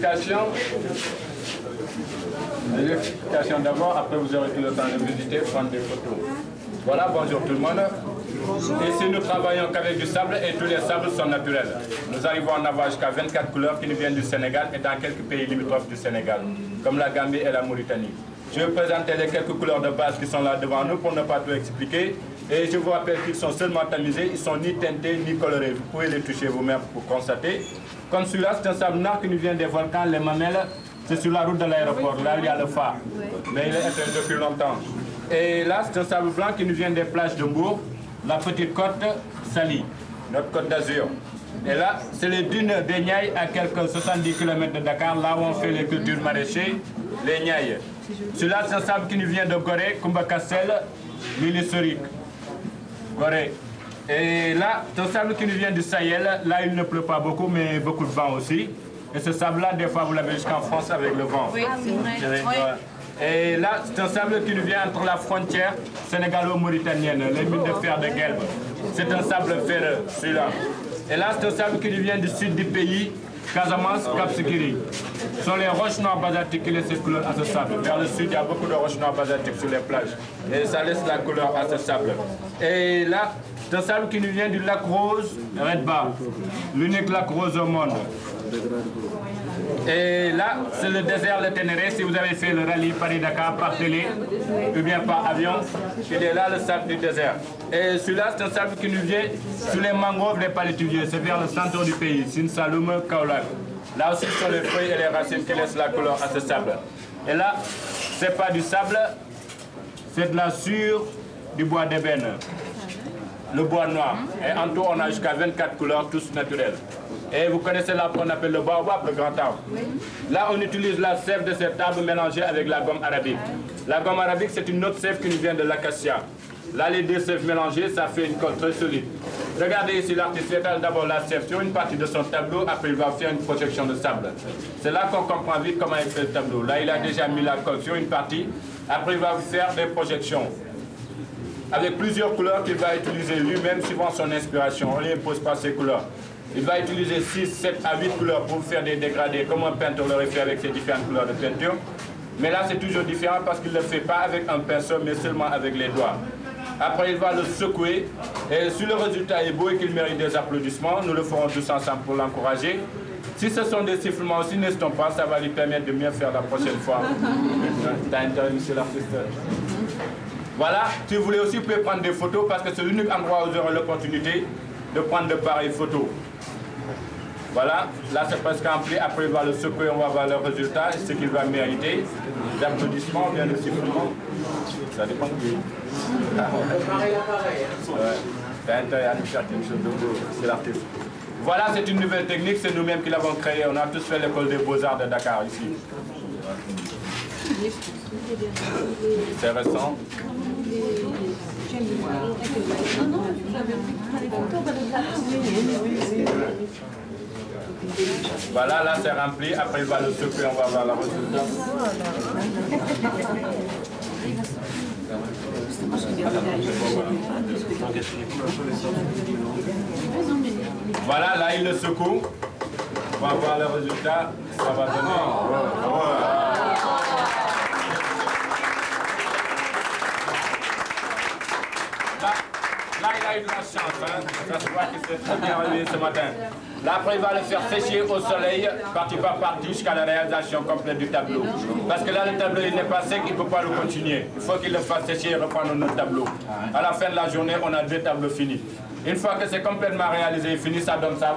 l'explication. L'explication d'abord, après vous aurez tout le temps de visiter, prendre des photos. Voilà, bonjour tout le monde. Ici nous travaillons qu'avec du sable et tous les sables sont naturels. Nous arrivons à en avoir jusqu'à 24 couleurs qui nous viennent du Sénégal et dans quelques pays limitrophes du Sénégal, comme la Gambie et la Mauritanie. Je vais vous présenter les quelques couleurs de base qui sont là devant nous pour ne pas tout expliquer. Et je vous rappelle qu'ils sont seulement tamisés, ils ne sont ni teintés ni colorés. Vous pouvez les toucher vous-même pour constater. Comme celui-là, c'est un sable noir qui nous vient des volcans, les mamelles. C'est sur la route de l'aéroport, là il y a le phare. Mais il est éteint depuis longtemps. Et là, c'est un sable blanc qui nous vient des plages de Mbour, la petite côte Sali, notre côte d'Azur. Et là, c'est les dunes des Niayes à quelques 70 km de Dakar, là où on fait les cultures maraîchères, les Niayes. Celui-là, c'est un sable qui nous vient de Gorée, Kumbakassel, l'île historique. Gorée. Et là, c'est un sable qui nous vient du Sahel. Là, il ne pleut pas beaucoup, mais beaucoup de vent aussi. Et ce sable-là, des fois, vous l'avez jusqu'en France avec le vent. Oui, c'est vrai. Oui. Et là, c'est un sable qui nous vient entre la frontière sénégalo-mauritanienne, les mines de fer de Guelbe. C'est un sable ferreux, celui-là. Et là, c'est un sable qui nous vient du sud du pays, Casamance, Cap-Sikiri. Ce sont les roches noires basaltiques qui laissent cette couleur à ce sable. Vers le sud, il y a beaucoup de roches noires basaltiques sur les plages. Et ça laisse la couleur à ce sable. Et là, c'est un sable qui nous vient du lac Rose, Red Bar, l'unique lac rose au monde. Et là, c'est le désert de Ténéré. Si vous avez fait le rallye Paris-Dakar par télé ou bien par avion, il est là le sable du désert. Et celui-là, c'est un sable qui nous vient sous les mangroves, les palétuviers. C'est vers le centre du pays, Sine Saloum, Kaolack. Là aussi, ce sont les feuilles et les racines qui laissent la couleur à ce sable. Et là, c'est pas du sable, c'est de la sure du bois d'ébène, le bois noir. Et en tout, on a jusqu'à 24 couleurs, tous naturelles. Et vous connaissez l'arbre qu'on appelle le baobab, le grand arbre. Là, on utilise la sève de cet arbre mélangée avec la gomme arabique. La gomme arabique, c'est une autre sève qui nous vient de l'acacia. Là, les deux sèves mélangées, ça fait une colle très solide. Regardez ici, l'artiste étale d'abord la sève sur une partie de son tableau, après il va faire une projection de sable. C'est là qu'on comprend vite comment il fait le tableau. Là, il a déjà mis la colle sur une partie, après il va faire des projections. Avec plusieurs couleurs qu'il va utiliser lui-même suivant son inspiration. On ne lui impose pas ses couleurs. Il va utiliser 6, 7 à 8 couleurs pour faire des dégradés, comme un peintre l'aurait fait avec ses différentes couleurs de peinture. Mais là, c'est toujours différent parce qu'il ne le fait pas avec un pinceau, mais seulement avec les doigts. Après, il va le secouer. Et si le résultat est beau et qu'il mérite des applaudissements, nous le ferons tous ensemble pour l'encourager. Si ce sont des sifflements aussi, n'hésitons pas, ça va lui permettre de mieux faire la prochaine fois. T'as intérêt, monsieur l'artiste. Voilà, si vous voulez aussi, vous pouvez prendre des photos parce que c'est l'unique endroit où vous aurez l'opportunité de prendre de pareilles photos. Voilà, là c'est presque rempli, après il va le secouer, on va voir le résultat, ce qu'il va mériter. Des applaudissements, bien de sifflements. Ça dépend de lui. T'as intérêt à nous faire quelque chose de beau, c'est l'artiste. Voilà, c'est une nouvelle technique, c'est nous-mêmes qui l'avons créée. On a tous fait l'école des beaux-arts de Dakar ici. C'est récent. Voilà, là c'est rempli, après il va le secouer, on va voir le résultat. Voilà, là il le secoue. On va voir le résultat, ça va donner. Là, il a eu de la chance, hein. Ça se voit qu'il s'est très bien réveillé ce matin. Là, après, il va le faire sécher au soleil, partie par partie, jusqu'à la réalisation complète du tableau. Parce que là, le tableau, il n'est pas sec, il ne peut pas le continuer. Il faut qu'il le fasse sécher et reprendre notre tableau. À la fin de la journée, on a 2 tableaux finis. Une fois que c'est complètement réalisé et fini, ça donne ça.